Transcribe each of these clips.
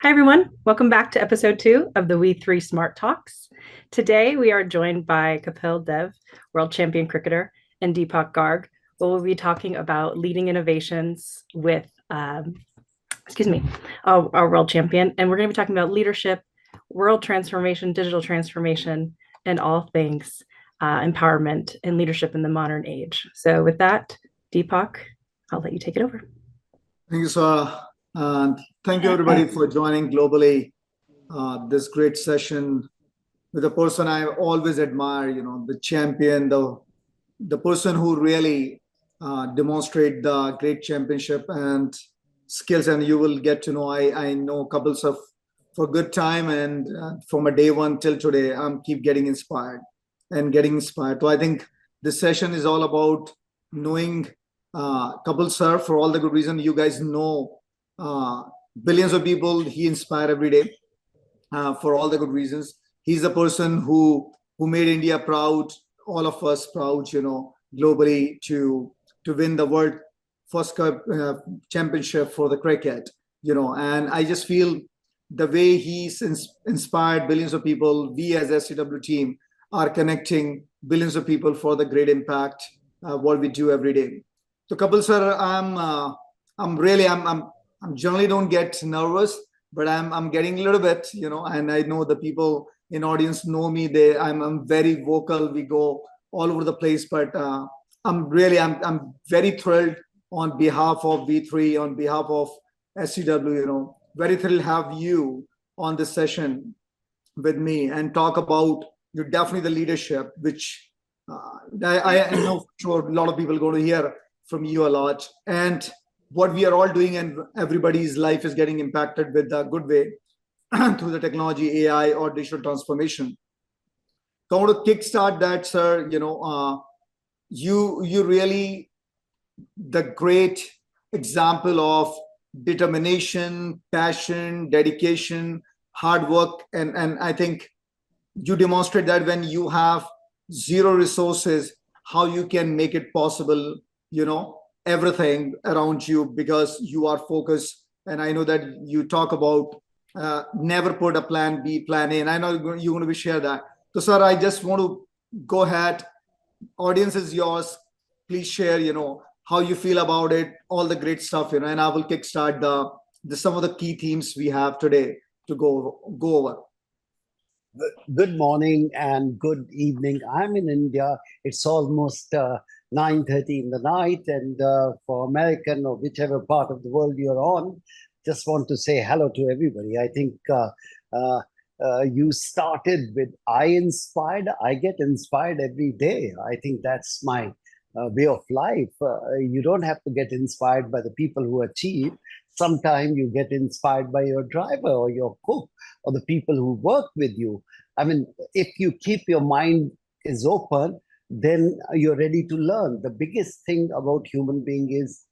Hi, everyone. Welcome back to episode 2 of the WE3 SmartTalks. Today, we are joined by Kapil Dev, world champion cricketer, and Deepak Garg, where we'll be talking about leading innovations with, our world champion. And we're going to be talking about leadership, world transformation, digital transformation, and all things empowerment and leadership in the modern age. So, with that, Deepak, I'll let you take it over. Thank you, Sarah. And thank you, everybody, for joining globally this great session with a person I always admire, the champion, the person who really demonstrate the great championship and skills. And you will get to know, I know couples of for good time, and from a day one till today, I'm keep getting inspired and getting inspired. So I think this session is all about knowing Kapil sir for all the good reason. You guys know billions of people he inspired every day for all the good reasons. He's the person who made India proud, all of us proud, globally to win the world first cup championship for the cricket, and I just feel the way he's inspired billions of people. We as SEW team are connecting billions of people for the great impact what we do every day. So Kapil sir, I'm generally don't get nervous, but I'm getting a little bit, and I know the people in audience know me. I'm very vocal. We go all over the place, but I'm very thrilled on behalf of W3, on behalf of SCW, very thrilled to have you on this session with me and talk about you're definitely the leadership, which I know for sure a lot of people are going to hear from you a lot, and what we are all doing, and everybody's life is getting impacted with a good way through the technology, AI, or digital transformation. So I want to kickstart that, sir. You really the great example of determination, passion, dedication, hard work, and I think you demonstrate that when you have zero resources, how you can make it possible, everything around you, because you are focused. And I know that you talk about never put a plan B, plan A, and I know you're going to be share that. So sir, I just want to go ahead. Audience is yours. Please share, how you feel about it, all the great stuff, and I will kickstart the some of the key themes we have today to go over. Good morning and good evening. I'm in India. It's almost 9:30 in the night, and for American or whichever part of the world you're on, just want to say hello to everybody. I think you started with I inspired. I get inspired every day. I think that's my way of life. You don't have to get inspired by the people who achieve. Sometimes you get inspired by your driver or your cook or the people who work with you. I mean, if you keep your mind is open, then you're ready to learn. The biggest thing about human being is,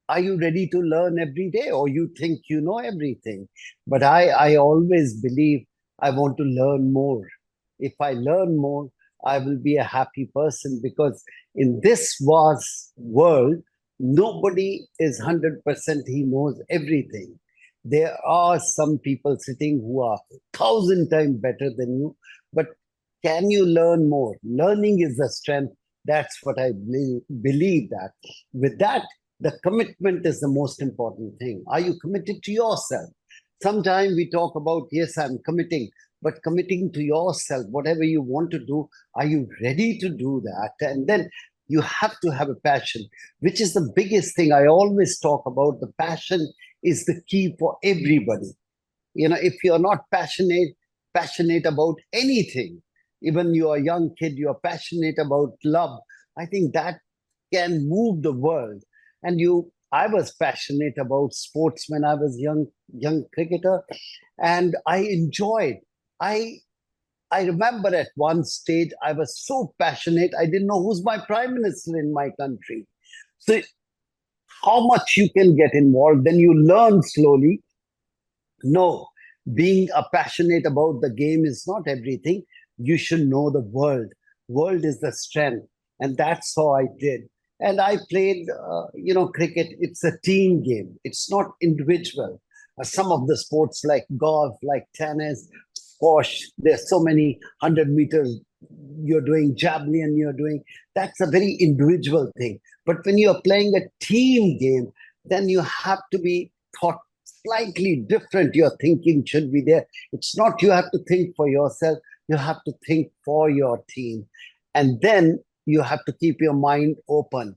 are you ready to learn every day, or you think you know everything? But I always believe I want to learn more. If I learn more, I will be a happy person, because in this vast world, nobody is 100% he knows everything. There are some people sitting who are 1,000 times better than you, but can you learn more? Learning is the strength. That's what I believe that. With that, the commitment is the most important thing. Are you committed to yourself? Sometimes we talk about, yes, I'm committing, but committing to yourself, whatever you want to do, are you ready to do that? And then you have to have a passion, which is the biggest thing I always talk about. The passion is the key for everybody. If you're not passionate about anything, even you're a young kid, you're passionate about love, I think that can move the world. And I was passionate about sports when I was young cricketer, and I enjoyed. I remember at one stage I was so passionate I didn't know who's my prime minister in my country. So how much you can get involved, then you learn slowly. No, being a passionate about the game is not everything. You should know the world. World is the strength, and that's how I did. And I played, cricket. It's a team game. It's not individual. Some of the sports like golf, like tennis, squash, there's so many 100 meters you're doing, javelin you're doing. That's a very individual thing. But when you're playing a team game, then you have to be thought slightly different. Your thinking should be there. It's not you have to think for yourself, you have to think for your team. And then you have to keep your mind open.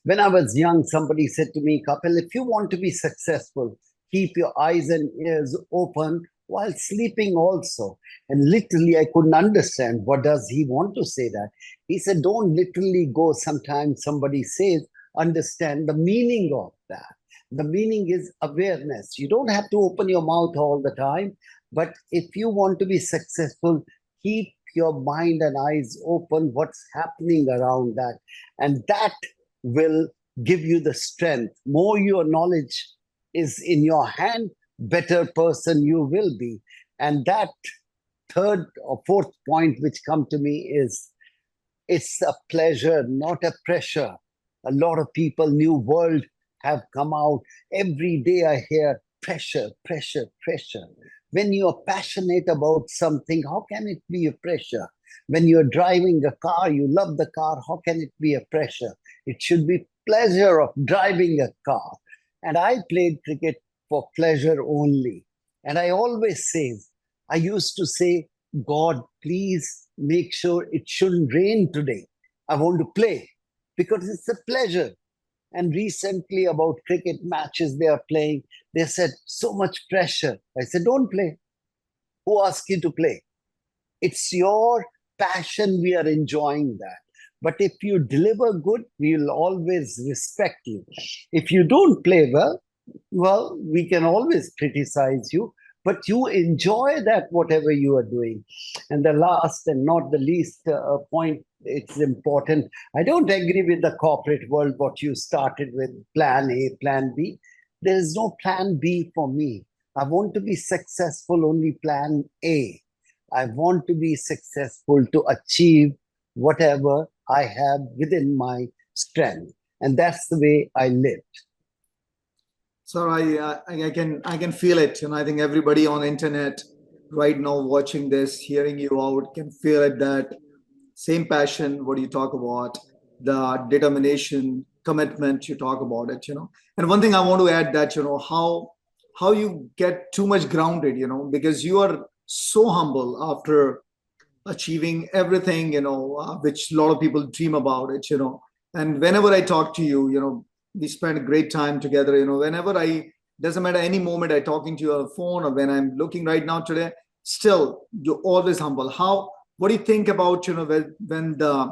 When I was young, somebody said to me, Kapil, if you want to be successful, keep your eyes and ears open while sleeping also. And literally, I couldn't understand what does he want to say that. He said, don't literally go. Sometimes somebody says, understand the meaning of that. The meaning is awareness. You don't have to open your mouth all the time, but if you want to be successful, keep your mind and eyes open, what's happening around that. And that will give you the strength. More your knowledge is in your hand, better person you will be. And that third or fourth point which come to me is it's a pleasure, not a pressure. A lot of people, new world have come out. Every day I hear pressure, pressure, pressure. When you are passionate about something, how can it be a pressure? When you're driving a car, you love the car, how can it be a pressure? It should be pleasure of driving a car. And I played cricket for pleasure only. And I always say, I used to say, God, please make sure it shouldn't rain today. I want to play because it's a pleasure. And recently, about cricket matches they are playing, they said, so much pressure. I said, don't play. Who asked you to play? It's your passion. We are enjoying that. But if you deliver good, we will always respect you. If you don't play well, we can always criticize you, but you enjoy that, whatever you are doing. And the last and not the least point, it's important. I don't agree with the corporate world, what you started with, plan A, plan B. There is no plan B for me. I want to be successful, only plan A. I want to be successful to achieve whatever I have within my strength. And that's the way I lived. So I can feel it. I think everybody on internet right now watching this, hearing you out, can feel it, that same passion, what you talk about, the determination, commitment, you talk about it. And one thing I want to add that, how you get too much grounded, because you are so humble after achieving everything, which a lot of people dream about it. And whenever I talk to you, we spend a great time together. Whenever doesn't matter any moment I talking to you on the phone or when I'm looking right now today, still you're always humble. What do you think about, when the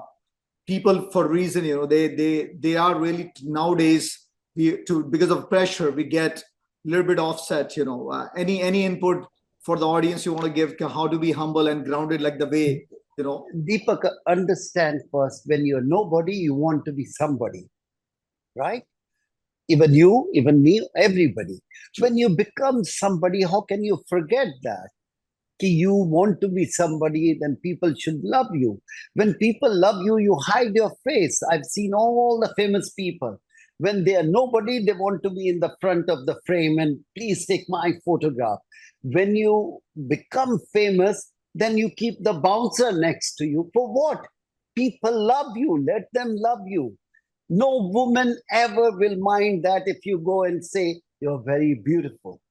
people, for reason, they are really nowadays, because of pressure, we get a little bit offset. Any input for the audience you want to give, how to be humble and grounded, like the way, Deepak, understand first, when you're nobody, you want to be somebody, right? Even you, even me, everybody. When you become somebody, how can you forget that? You want to be somebody, then people should love you. When people love you, you hide your face. I've seen all the famous people. When they are nobody, they want to be in the front of the frame and please take my photograph. When you become famous, then you keep the bouncer next to you. For what? People love you. Let them love you. No woman ever will mind that if you go and say, you're very beautiful.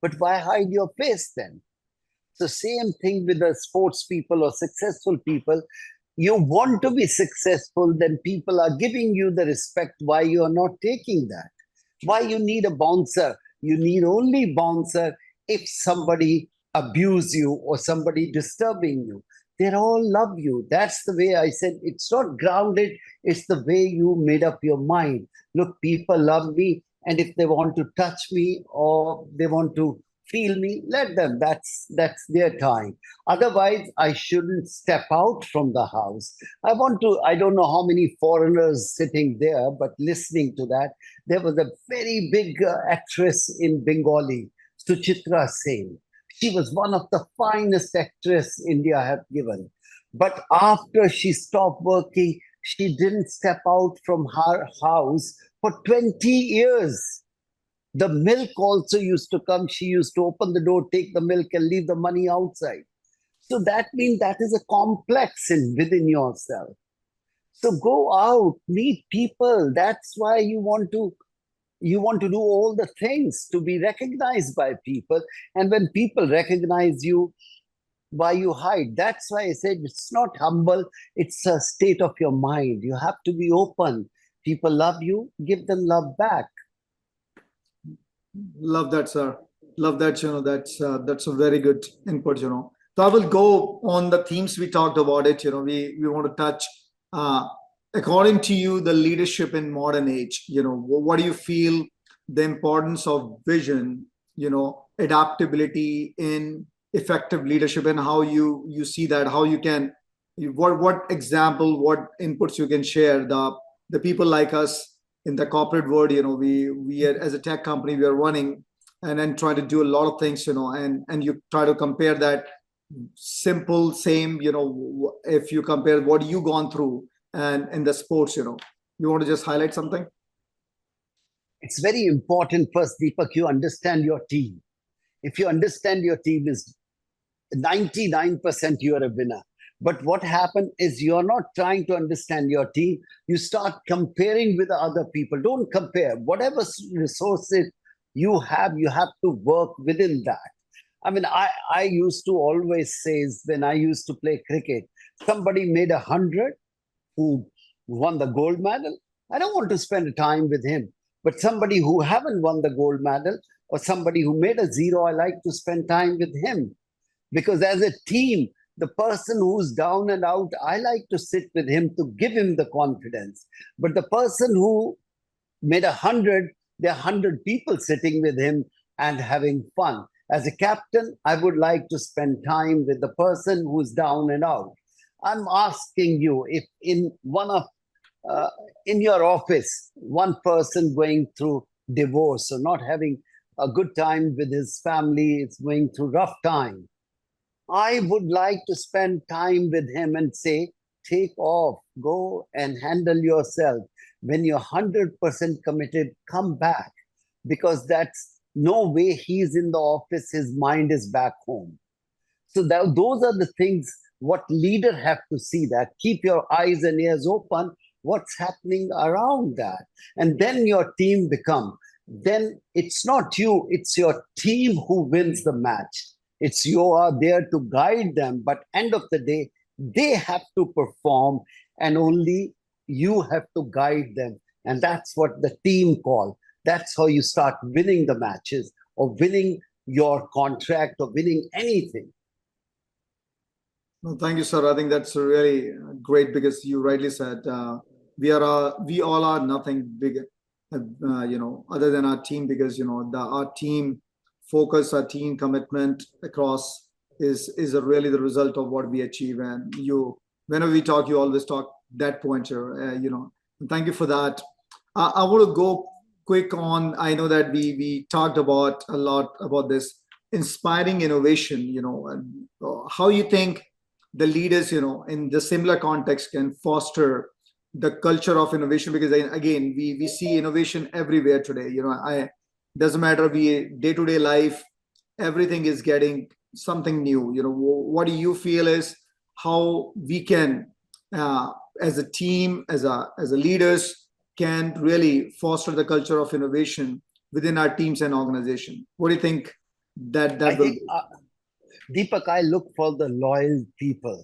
But why hide your face then? The same thing with the sports people or successful people. You want to be successful, then people are giving you the respect. Why you are not taking that? Why you need a bouncer? You need only bouncer if somebody abuse you or somebody disturbing you. They all love you. That's the way I said, it's not grounded. It's the way you made up your mind. Look, people love me. And if they want to touch me or they want to feel me, let them. That's their time. Otherwise, I shouldn't step out from the house. I don't know how many foreigners sitting there, but listening to that, there was a very big actress in Bengali, Suchitra Sen. She was one of the finest actress India had given. But after she stopped working, she didn't step out from her house for 20 years. The milk also used to come. She used to open the door, take the milk, and leave the money outside. So that means that is a complex within yourself. So go out, meet people. That's why you want to do all the things to be recognized by people. And when people recognize you, why you hide? That's why I said it's not humble, it's a state of your mind. You have to be open. People love you, give them love back. Love that, sir. Love that. That's a very good input. So I will go on the themes we talked about it. We want to touch. According to you, the leadership in modern age. What do you feel the importance of vision? Adaptability in effective leadership, and how you see that. How you can. What example? What inputs you can share? The people like us in the corporate world, we are, as a tech company, we are running and then trying to do a lot of things, and you try to compare that simple same, if you compare what you gone through and in the sports, you want to just highlight something? It's very important, first, Deepak, you understand your team. If you understand your team is 99%, you are a winner. But what happened is you're not trying to understand your team. You start comparing with other people. Don't compare. Whatever resources you have to work within that. I mean, I used to always say, when I used to play cricket, somebody made 100 who won the gold medal. I don't want to spend time with him. But somebody who haven't won the gold medal, or somebody who made a 0, I like to spend time with him. Because as a team, the person who's down and out, I like to sit with him to give him the confidence. But the person who made 100, there are 100 people sitting with him and having fun. As a captain, I would like to spend time with the person who's down and out. I'm asking you, if in in your office, one person going through divorce or not having a good time with his family, is going through rough time, I would like to spend time with him and say, take off, go and handle yourself. When you're 100% committed, come back. Because that's no way he's in the office, his mind is back home. So those are the things what leader have to see, that keep your eyes and ears open, what's happening around that. And then your team then it's not you, it's your team who wins the match. It's you are there to guide them, but end of the day, they have to perform and only you have to guide them. And that's what the team call. That's how you start winning the matches or winning your contract or winning anything. No, thank you, sir. I think that's really great, because you rightly said we all are nothing big, other than our team, because our team focus, our team commitment across is really the result of what we achieve. And whenever we talk, you always talk that point here. Thank you for that. I want to go quick on. I know that we talked about a lot about this inspiring innovation. And how you think the leaders, in the similar context, can foster the culture of innovation, because again, we see innovation everywhere today. Doesn't matter, day-to-day life, everything is getting something new. What do you feel is how we can, as a team, as a leaders, can really foster the culture of innovation within our teams and organization? What do you think that will think, Deepak, I look for the loyal people.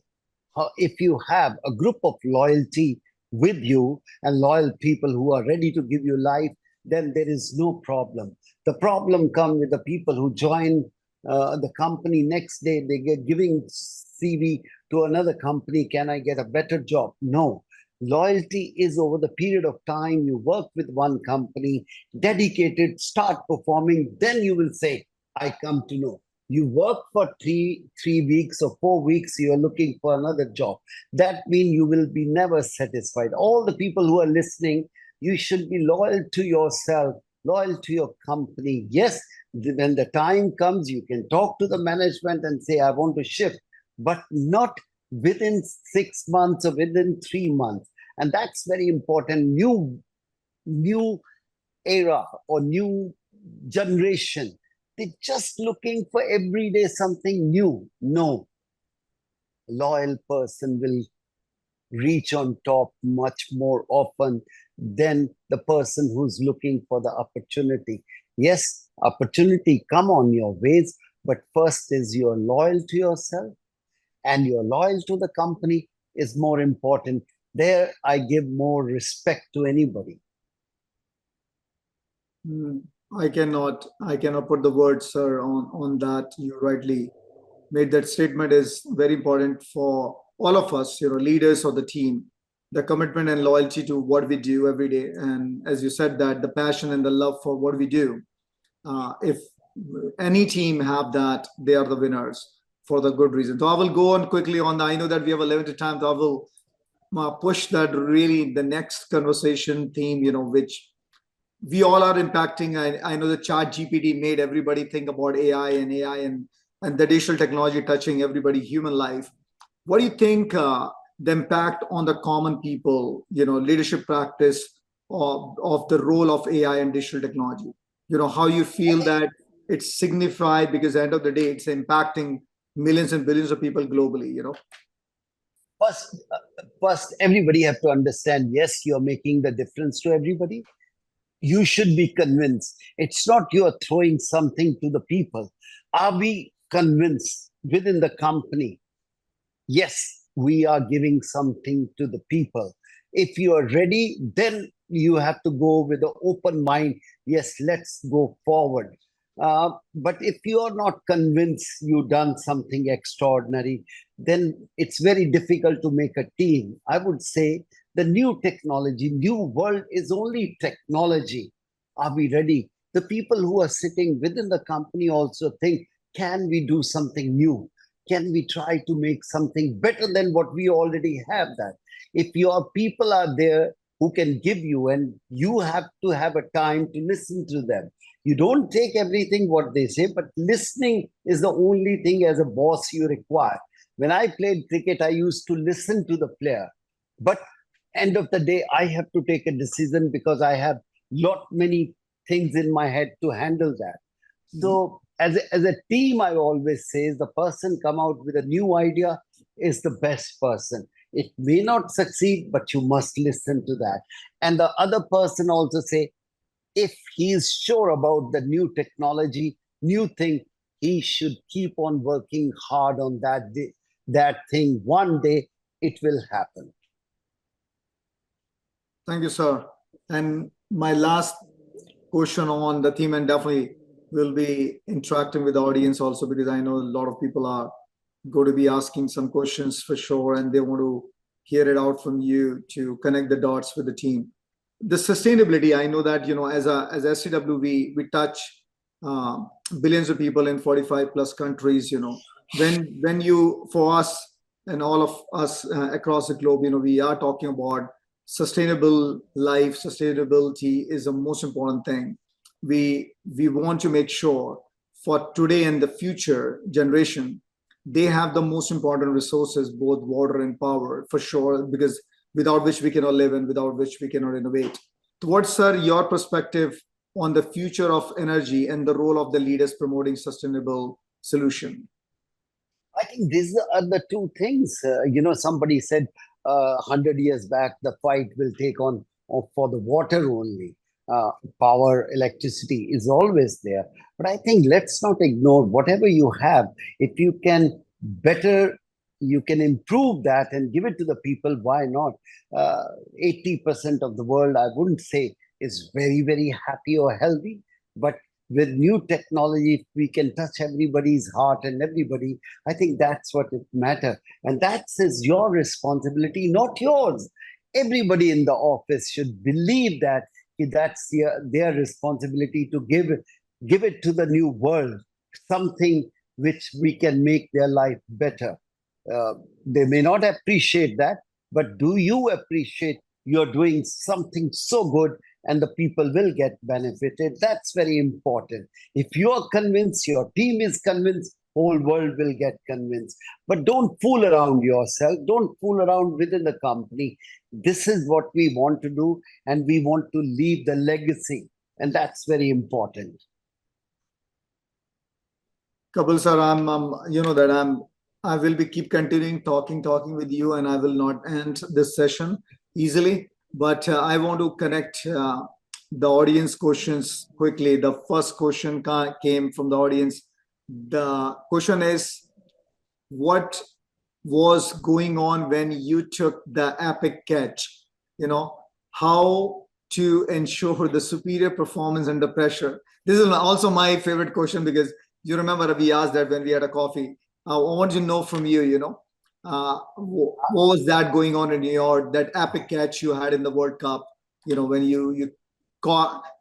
If you have a group of loyalty with you and loyal people who are ready to give you life, then there is no problem. The problem comes with the people who join the company next day, they get giving CV to another company. Can I get a better job? No. Loyalty is over the period of time you work with one company, dedicated, start performing, then you will say, I come to know. You work for three weeks or 4 weeks, you are looking for another job. That means you will be never satisfied. All the people who are listening, you should be loyal to yourself, loyal to your company. Yes, when the time comes, you can talk to the management and say, I want to shift, but not within 6 months or within 3 months. And that's very important. New era or new generation, they're just looking for every day something new. No, a loyal person will reach on top much more often than the person who's looking for the opportunity. Yes, opportunity come on your ways, but first is you're loyal to yourself and you're loyal to the company is more important. There, I give more respect to anybody. I cannot put the words, sir, on that. You rightly made that statement is very important for all of us, leaders of the team, the commitment and loyalty to what we do every day. And as you said, that the passion and the love for what we do. If any team have that, they are the winners for the good reason. So I will go on quickly on that. I know that we have a limited time, so I will push that really the next conversation theme, which we all are impacting. I know the chat GPT made everybody think about AI and the digital technology touching everybody, human life. What do you think the impact on the common people, leadership practice of the role of AI and digital technology? How you feel that it's signified, because at the end of the day, it's impacting millions and billions of people globally, First, everybody have to understand, yes, you're making the difference to everybody. You should be convinced. It's not you're throwing something to the people. Are we convinced within the company? Yes, we are giving something to the people. If you are ready, then you have to go with an open mind. Yes, let's go forward. But if you are not convinced you've done something extraordinary, then it's very difficult to make a team. I would say the new technology, new world is only technology. Are we ready? The people who are sitting within the company also think, can we do something new? Can we try to make something better than what we already have that? If your people are there who can give you, and you have to have a time to listen to them. You don't take everything what they say, but listening is the only thing as a boss you require. When I played cricket, I used to listen to the player. But end of the day, I have to take a decision because I have lot many things in my head to handle that. So as a team, I always say the person come out with a new idea is the best person. It may not succeed, but you must listen to that. And the other person also say, if he is sure about the new technology, new thing, he should keep on working hard on that thing. One day it will happen. Thank you, sir. And my last question on the theme, and definitely will be interacting with the audience also, because I know a lot of people are going to be asking some questions for sure, and they want to hear it out from you to connect the dots with the team. The sustainability, I know that, as SEW, we touch billions of people in 45 plus countries. When you, for us and all of us across the globe, we are talking about sustainable life. Sustainability is the most important thing. We want to make sure for today and the future generation, they have the most important resources, both water and power, for sure, because without which we cannot live and without which we cannot innovate. Towards, sir, your perspective on the future of energy and the role of the leaders promoting sustainable solution. I think these are the two things. Somebody said 100 years back, the fight will take on for the water only. Power, electricity is always there. But I think let's not ignore whatever you have. If you can better, you can improve that and give it to the people, why not? 80% of the world, I wouldn't say, is very, very happy or healthy. But with new technology, if we can touch everybody's heart and everybody, I think that's what it matters. And that is your responsibility, not yours. Everybody in the office should believe that that's their responsibility to give it to the new world, something which we can make their life better. They may not appreciate that, but do you appreciate you're doing something so good and the people will get benefited? That's very important. If you're convinced, your team is convinced, whole world will get convinced. But don't fool around yourself. Don't fool around within the company. This is what we want to do, and we want to leave the legacy. And that's very important. Kapil sir, you know that I will be keep continuing talking with you, and I will not end this session easily. But I want to connect the audience questions quickly. The first question came from the audience. The question is, what was going on when you took the epic catch? You know, how to ensure the superior performance under pressure? This is also my favorite question, because you remember we asked that when we had a coffee. I want to know from you, what was that going on in your, that epic catch you had in the World Cup? When you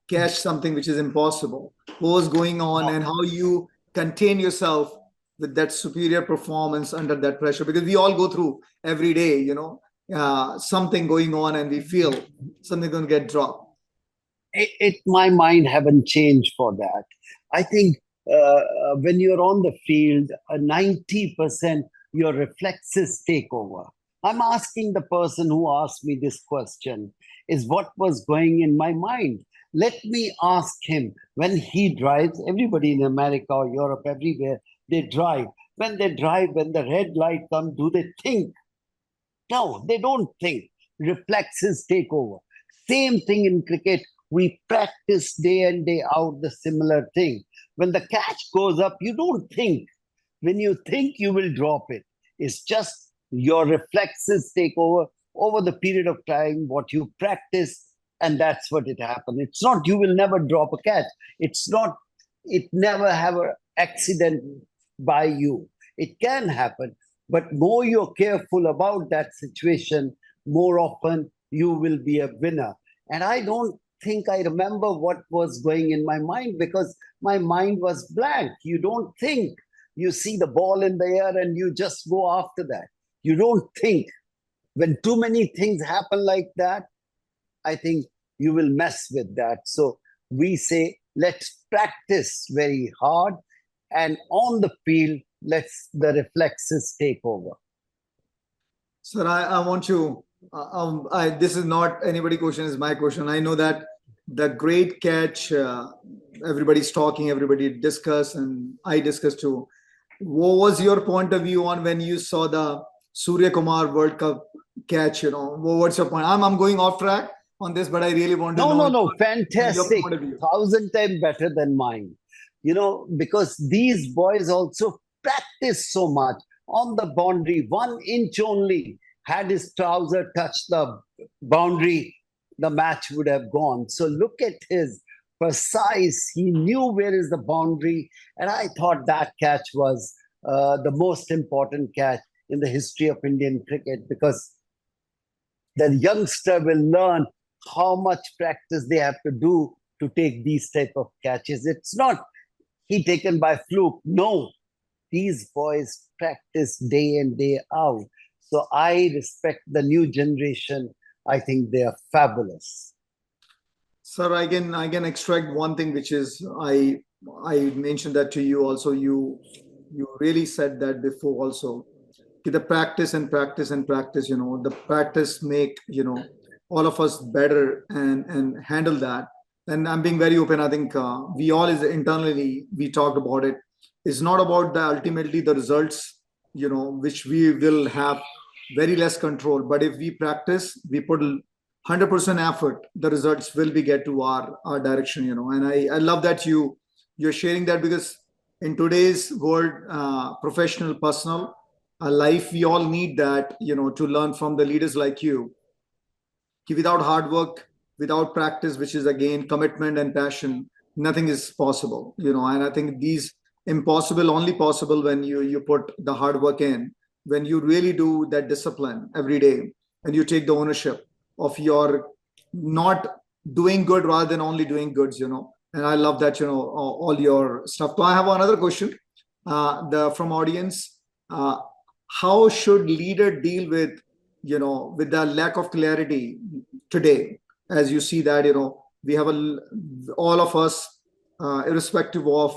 catch something which is impossible. What was going on, and how you contain yourself with that superior performance under that pressure? Because we all go through every day, something going on, and we feel something going to get dropped. My mind haven't changed for that. I think when you're on the field, 90% your reflexes take over. I'm asking the person who asked me this question is what was going in my mind. Let me ask him, when he drives, everybody in America or Europe, everywhere, they drive. When they drive, when the red light comes, do they think? No, they don't think. Reflexes take over. Same thing in cricket. We practice day in, day out the similar thing. When the catch goes up, you don't think. When you think, you will drop it. It's just your reflexes take over the period of time, what you practice, and that's what it happens. It's not you will never drop a catch. It's not, it never have an accident by you. It can happen, but more you're careful about that situation, more often you will be a winner. And I don't think I remember what was going in my mind, because my mind was blank. You don't think. You see the ball in the air and you just go after that. You don't think. When too many things happen like that, I think you will mess with that. So we say, let's practice very hard, and on the field, let's the reflexes take over. Sir, I want you, this is not anybody question, is my question. I know that the great catch, everybody's talking, everybody discuss, and I discuss too. What was your point of view on when you saw the Surya Kumar World Cup catch? What's your point? I'm going off track on this, but I really want to know. No, fantastic. 1,000 times better than mine. Because these boys also practice so much on the boundary. 1 inch only, had his trouser touched the boundary, the match would have gone. So look at his precise. He knew where is the boundary. And I thought that catch was the most important catch in the history of Indian cricket, because the youngster will learn how much practice they have to do to take these type of catches. It's not he taken by fluke. No, these boys practice day in, day out. So I respect the new generation. I think they are fabulous. Sir, I can extract one thing, which is I mentioned that to you also. You really said that before also. The practice and practice and practice. The practice make all of us better and handle that. And I'm being very open. I think we all is internally we talked about it. It's not about the ultimately the results, which we will have very less control. But if we practice, we put 100% effort, the results will be get to our direction. And I love that you're sharing that, because in today's world, professional, personal life, we all need that, to learn from the leaders like you. Without hard work, without practice, which is again commitment and passion, nothing is possible. And I think these impossible only possible when you put the hard work in, when you really do that discipline every day, and you take the ownership of your not doing good rather than only doing goods. And I love that, all your stuff. So I have another question from audience. How should leader deal with with the lack of clarity today? As you see that we have all of us, irrespective of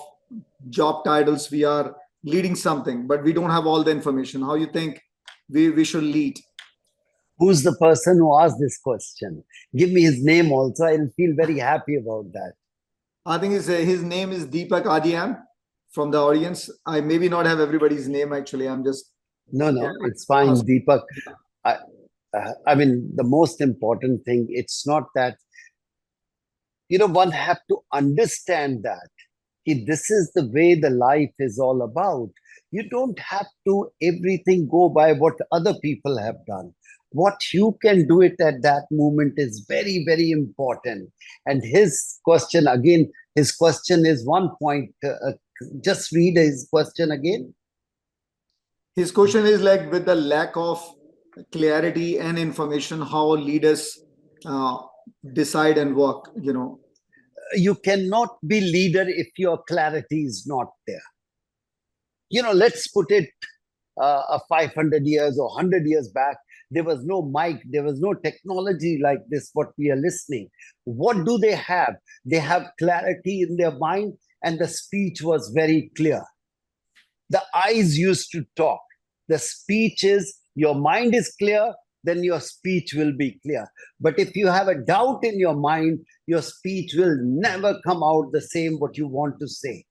job titles, we are leading something, but we don't have all the information. How you think we should lead? Who's the person who asked this question? Give me his name also. I'll feel very happy about that. I think his name is Deepak Garg from the audience? I maybe not have everybody's name actually. I'm just No, it's fine, Deepak. I mean, the most important thing, it's not that, one have to understand that this is the way the life is all about. You don't have to everything go by what other people have done. What you can do it at that moment is very, very important. And his question is one point. Just read his question again. His question is like, with the lack of clarity and information, how leaders decide and work, You cannot be leader if your clarity is not there. Let's put it 500 years or 100 years back. There was no mic, there was no technology like this, what we are listening. What do they have? They have clarity in their mind, and the speech was very clear. The eyes used to talk. The speech is, your mind is clear, then your speech will be clear. But if you have a doubt in your mind, your speech will never come out the same what you want to say.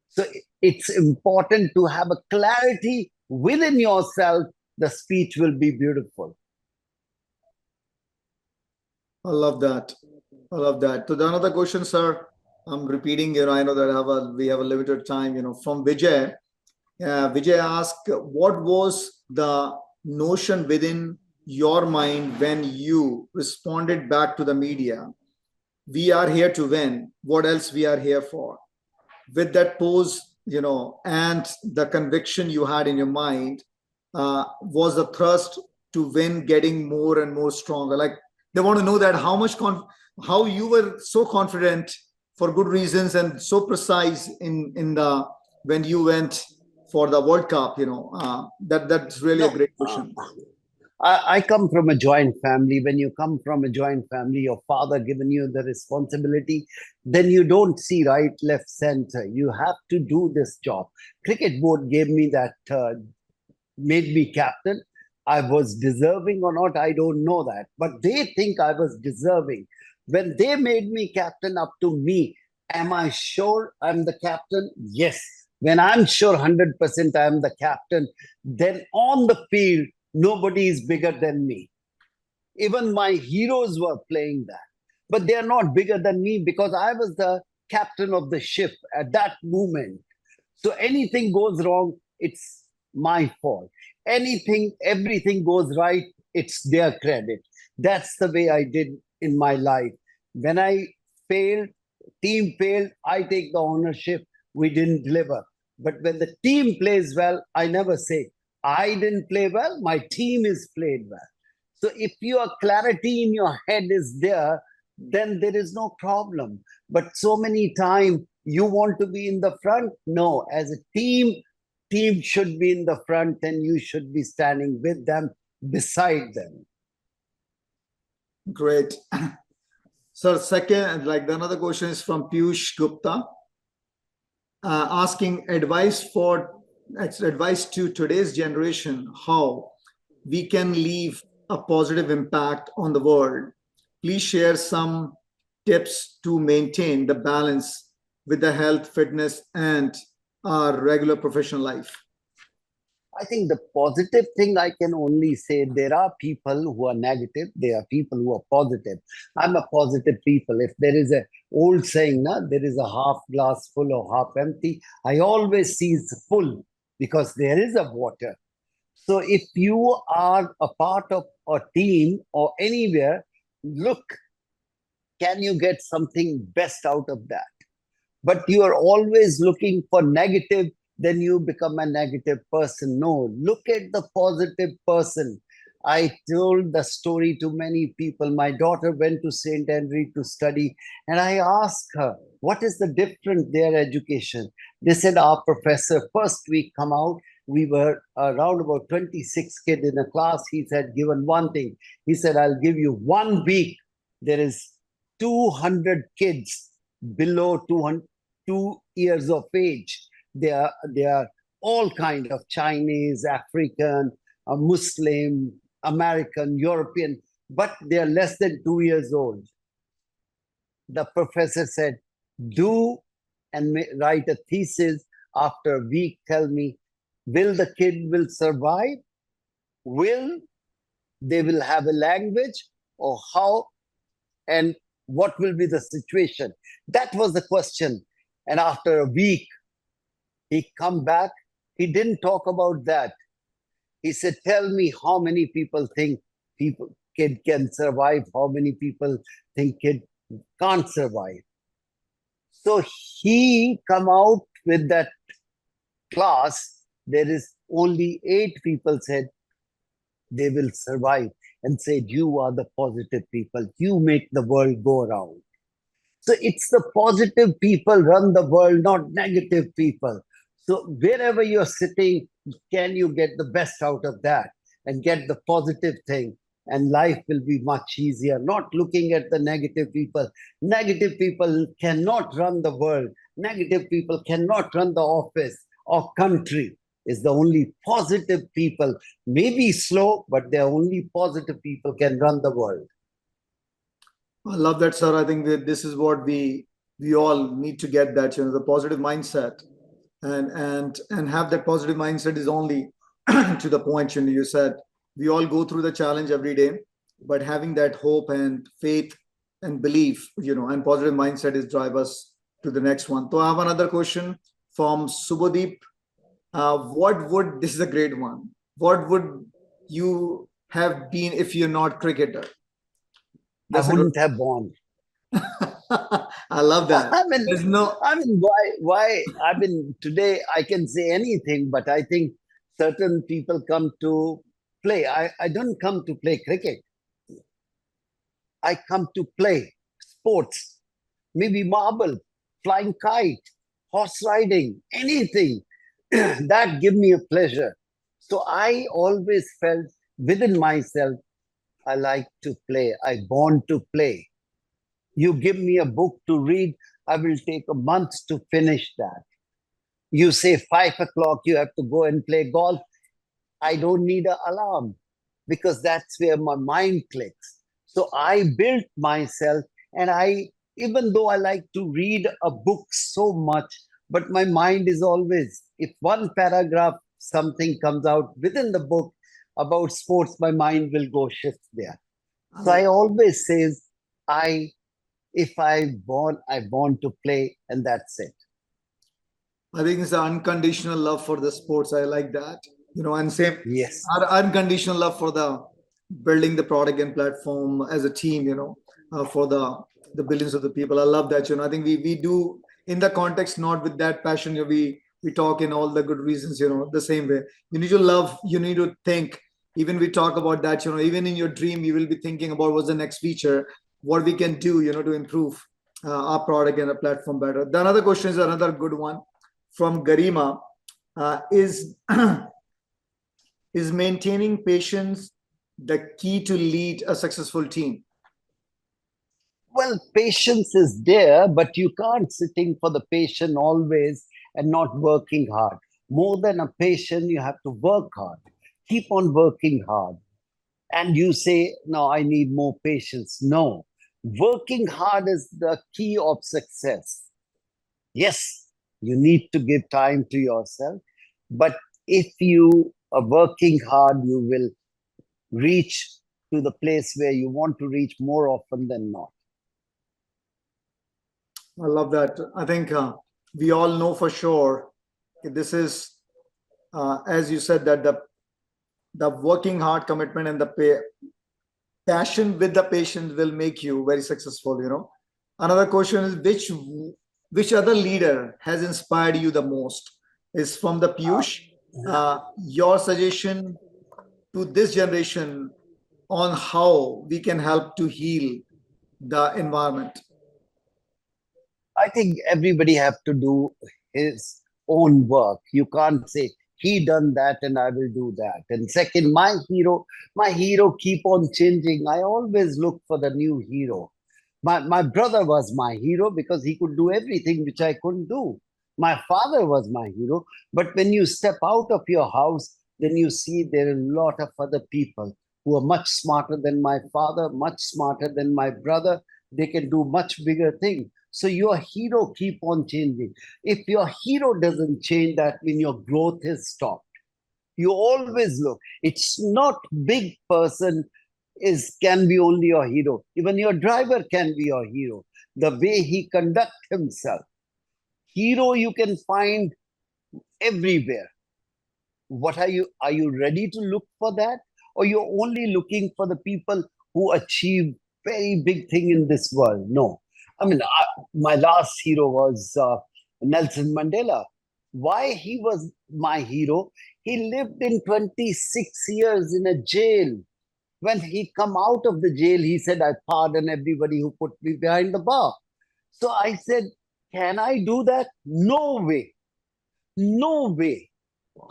So it's important to have a clarity within yourself. The speech will be beautiful. I love that. I love that. So another question, sir. I'm repeating, I know that we have a limited time, from Vijay. Vijay asked, what was the notion within your mind when you responded back to the media? We are here to win. What else we are here for? With that pose, and the conviction you had in your mind, was the thrust to win getting more and more stronger? Like, they want to know that how you were so confident for good reasons and so precise when you went for the World Cup, that's really a great question. I come from a joint family. When you come from a joint family, your father given you the responsibility, then you don't see right, left, center. You have to do this job. Cricket board gave me that, made me captain. I was deserving or not, I don't know that. But they think I was deserving. When they made me captain, up to me, am I sure I'm the captain? Yes. When I'm sure 100% I'm the captain, then on the field, nobody is bigger than me. Even my heroes were playing that. But they are not bigger than me because I was the captain of the ship at that moment. So anything goes wrong, it's my fault. Everything goes right, it's their credit. That's the way I did in my life. When I failed, team failed, I take the ownership. We didn't deliver. But when the team plays well, I never say, I didn't play well, my team is played well. So if your clarity in your head is there, then there is no problem. But so many times you want to be in the front. No, as a team should be in the front and you should be standing with them, beside them. Great. Sir, second, another question is from Piyush Gupta, asking advice to today's generation, how we can leave a positive impact on the world. Please share some tips to maintain the balance with the health, fitness, and our regular professional life. I think the positive thing I can only say, there are people who are negative, there are people who are positive. I'm a positive people. If there is an old saying, there is a half glass full or half empty, I always see it's full because there is a water. So if you are a part of a team or anywhere, look, can you get something best out of that? But you are always looking for negative, then you become a negative person. No, look at the positive person. I told the story to many people. My daughter went to St. Henry to study, and I asked her, what is the difference their education? They said, our professor, first week come out, we were around about 26 kids in a class. He said, given one thing. He said, I'll give you 1 week. There is 200 kids below 2 years of age. They are all kind of Chinese, African, Muslim, American, European, but they are less than 2 years old. The professor said, do and write a thesis after a week tell me, will the kid will survive? Will they will have a language, or how, and what will be the situation? That was the question. And after a week, he come back. He didn't talk about that. He said, tell me how many people think kid can survive, how many people think kid can't survive. So he come out with that class. There is only 8 people said they will survive, and said, you are the positive people. You make the world go around. So it's the positive people run the world, not negative people. So wherever you're sitting, can you get the best out of that and get the positive thing? And life will be much easier, not looking at the negative people. Negative people cannot run the world. Negative people cannot run the office or country. Is the only positive people. Maybe slow, but they're only positive people can run the world. I love that, sir. I think that this is what we all need to get, that, the positive mindset, and have that positive mindset is only to the point, you said we all go through the challenge every day, but having that hope and faith and belief, and positive mindset is drive us to the next one. So I have another question from Subhadeep. This is a great one. What would you have been if you're not cricketer? I wouldn't have born. I love that. Why? I mean, today I can say anything, but I think certain people come to play. I don't come to play cricket. I come to play sports, maybe marble, flying kite, horse riding, anything that give me a pleasure. So I always felt within myself, I like to play. I born to play. You give me a book to read, I will take a month to finish that. You say 5 o'clock, you have to go and play golf. I don't need an alarm, because that's where my mind clicks. So I built myself, and even though I like to read a book so much, but my mind is always, if one paragraph, something comes out within the book about sports, my mind will go shift there. So I always says, if I born to play, and that's it. I think it's an unconditional love for the sports. I like that. And same, yes, our unconditional love for the building the product and platform as a team, for the billions of the people. I love that. I think we do in the context, not with that passion. We talk in all the good reasons, the same way. You need to love, you need to think. Even we talk about that, even in your dream, you will be thinking about what's the next feature, what we can do, to improve our product and a platform better. The another question is another good one from Garima. Is maintaining patience the key to lead a successful team? Well, patience is there, but you can't sitting for the patient always and not working hard. More than a patient, you have to work hard. Keep on working hard. And you say, no, I need more patience. No, working hard is the key of success. Yes, you need to give time to yourself, but if you are working hard, you will reach to the place where you want to reach more often than not. I love that. I think we all know for sure this is, as you said, that the working hard commitment and the passion with the patient will make you very successful. Another question is, which other leader has inspired you the most? Is from the Piyush. Your suggestion to this generation on how we can help to heal the environment? I think everybody have to do his own work. You can't say he done that and I will do that. And second, my hero keep on changing. I always look for the new hero. My brother was my hero because he could do everything which I couldn't do. My father was my hero. But when you step out of your house, then you see there are a lot of other people who are much smarter than my father, much smarter than my brother. They can do much bigger things. So your hero keep on changing. If your hero doesn't change, that means your growth is stopped. You always look. It's not big person can be only your hero. Even your driver can be your hero. The way he conduct himself. Hero you can find everywhere. What are you? Are you ready to look for that? Or you're only looking for the people who achieve very big thing in this world? No. I mean, my last hero was Nelson Mandela. Why he was my hero? He lived in 26 years in a jail. When he come out of the jail, he said, I pardon everybody who put me behind the bar. So I said, can I do that? No way. No way.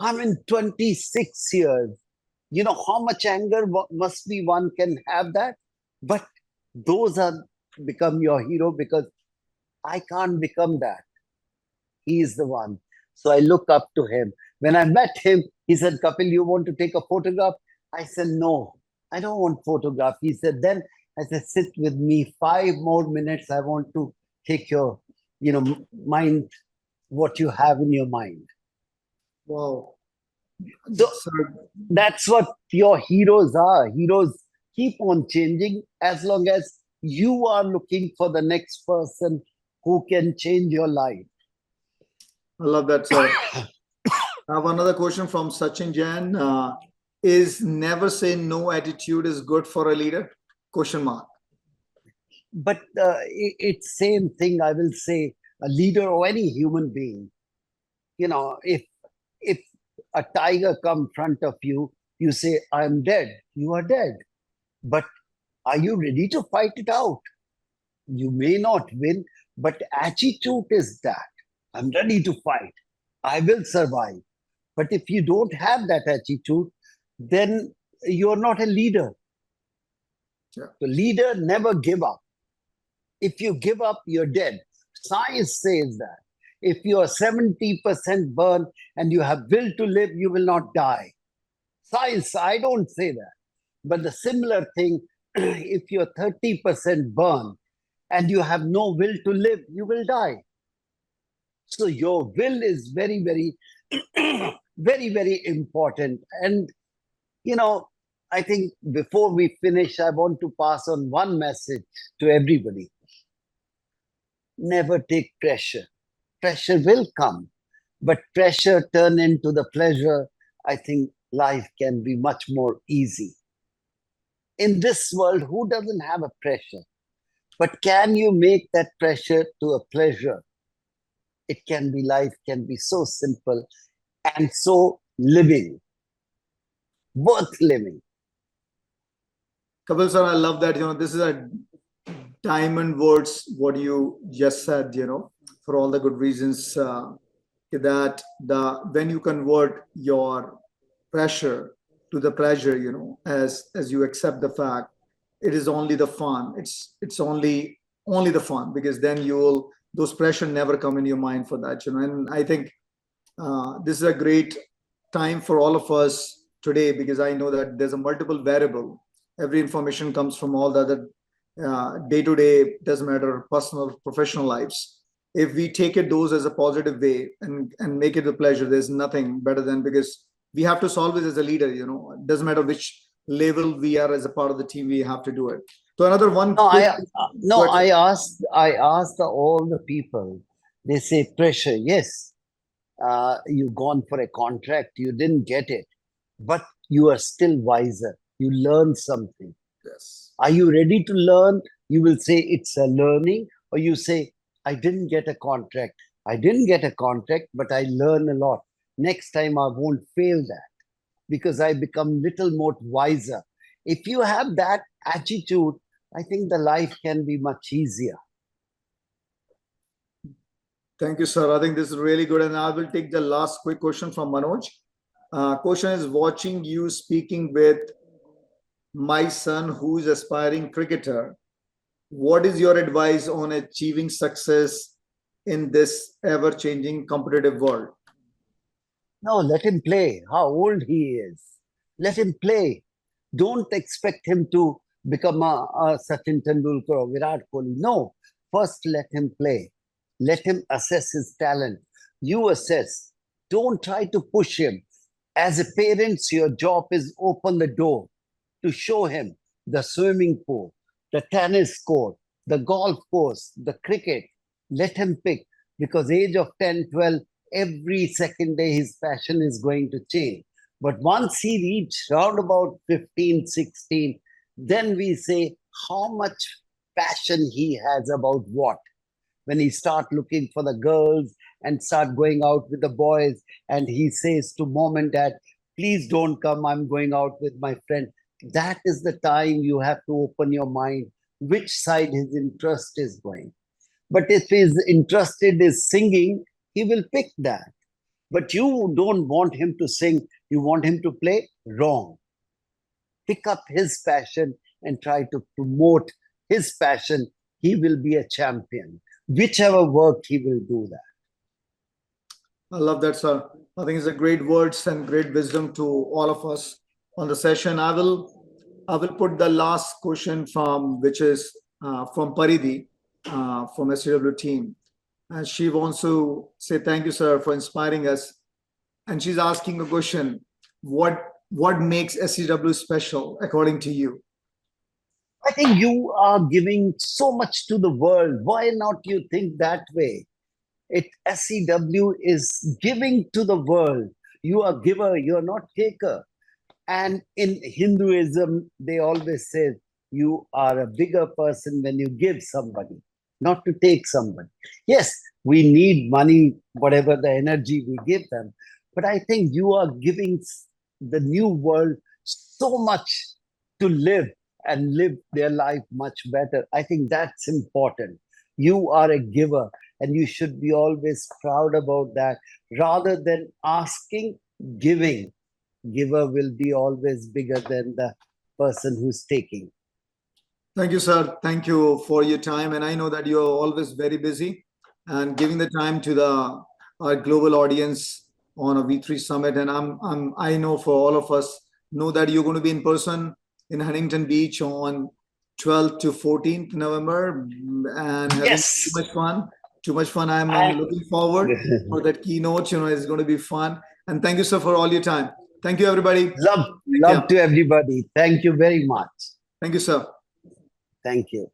I'm in 26 years. You know how much anger must be one can have that? But those are become your hero because I can't become that. He is the one. So I look up to him. When I met him, he said, Kapil, you want to take a photograph? I said, no, I don't want photograph. He said, then I said, sit with me 5 more minutes. I want to take your, mind, what you have in your mind. Wow. So that's what your heroes are. Heroes keep on changing as long as you are looking for the next person who can change your life. I love that, sir. I have another question from Sachin Jain. Is never say no attitude is good for a leader? Question mark. But it's same thing. I will say a leader or any human being. If a tiger come in front of you, you say, I'm dead. You are dead. But are you ready to fight it out? You may not win, but attitude is that I'm ready to fight. I will survive. But if you don't have that attitude, then you're not a leader. Yeah. The leader never give up. If you give up, you're dead. Science says that. If you are 70% burned and you have will to live, you will not die. Science, I don't say that. But the similar thing, if you're 30% burned and you have no will to live, you will die. So your will is very, very, very, very important. And, I think before we finish, I want to pass on one message to everybody. Never take pressure. Pressure will come, but pressure turn into the pleasure. I think life can be much more easy. In this world, who doesn't have a pressure? But can you make that pressure to a pleasure? It can be, life can be so simple and so living, worth living. Kapil sir, I love that. This is a diamond words, what you just said, for all the good reasons, that when you convert your pressure to the pleasure, as you accept the fact, it is only the fun. It's only the fun, because then those pressure never come in your mind for that, and I think this is a great time for all of us today, because I know that there's a multiple variable. Every information comes from all the other day-to-day, doesn't matter, personal, professional lives. If we take those as a positive way and make it a pleasure, there's nothing better than, because we have to solve it as a leader, it doesn't matter which level we are as a part of the team, we have to do it. So another one. I asked all the people, they say pressure. Yes, you've gone for a contract, you didn't get it, but you are still wiser. You learn something. Yes. Are you ready to learn? You will say it's a learning, or you say, I didn't get a contract. I didn't get a contract, but I learn a lot. Next time I won't fail that, because I become little more wiser. If you have that attitude, I think the life can be much easier. Thank you, sir. I think this is really good. And I will take the last quick question from Manoj. Question is, watching you speaking with my son who is aspiring cricketer, what is your advice on achieving success in this ever-changing competitive world? No, let him play. How old he is. Let him play. Don't expect him to become a Sachin Tendulkar or Virat Kohli. No, First, let him play. Let him assess his talent. You assess. Don't try to push him. As a parents, your job is open the door to show him the swimming pool, the tennis court, the golf course, the cricket. Let him pick, because age of 10, 12, every second day his passion is going to change. But once he reaches round about 15, 16, then we say how much passion he has about what. When he start looking for the girls and start going out with the boys, and he says to mom and dad, please don't come, I'm going out with my friend. That is the time you have to open your mind, which side his interest is going. But if his interested is singing, he will pick that. But you don't want him to sing, you want him to play. Wrong. Pick up his passion and try to promote his passion. He will be a champion. Whichever work, he will do that. I love that, sir. I think it's a great words and great wisdom to all of us on the session. I will put the last question from, which is from Paridhi from SEW team. And she wants to say thank you, sir, for inspiring us. And she's asking a question: what makes SEW special according to you? I think you are giving so much to the world. Why not you think that way? SEW is giving to the world. You are giver, you are not taker. And in Hinduism, they always say you are a bigger person when you give somebody, not to take somebody. Yes, we need money, whatever the energy we give them. But I think you are giving the new world so much to live and live their life much better. I think that's important. You are a giver, and you should be always proud about that. Rather than asking, giving. Giver will be always bigger than the person who's taking. Thank you, sir. Thank you for your time. And I know that you're always very busy and giving the time to our global audience on a W3 summit. And I know for all of us know that you're going to be in person in Huntington Beach on 12th to 14th November, and having Yes. too much fun. I'm looking forward for that keynote. It's going to be fun. And thank you, sir, for all your time. Thank you, everybody. Love to everybody. Thank you very much. Thank you, sir. Thank you.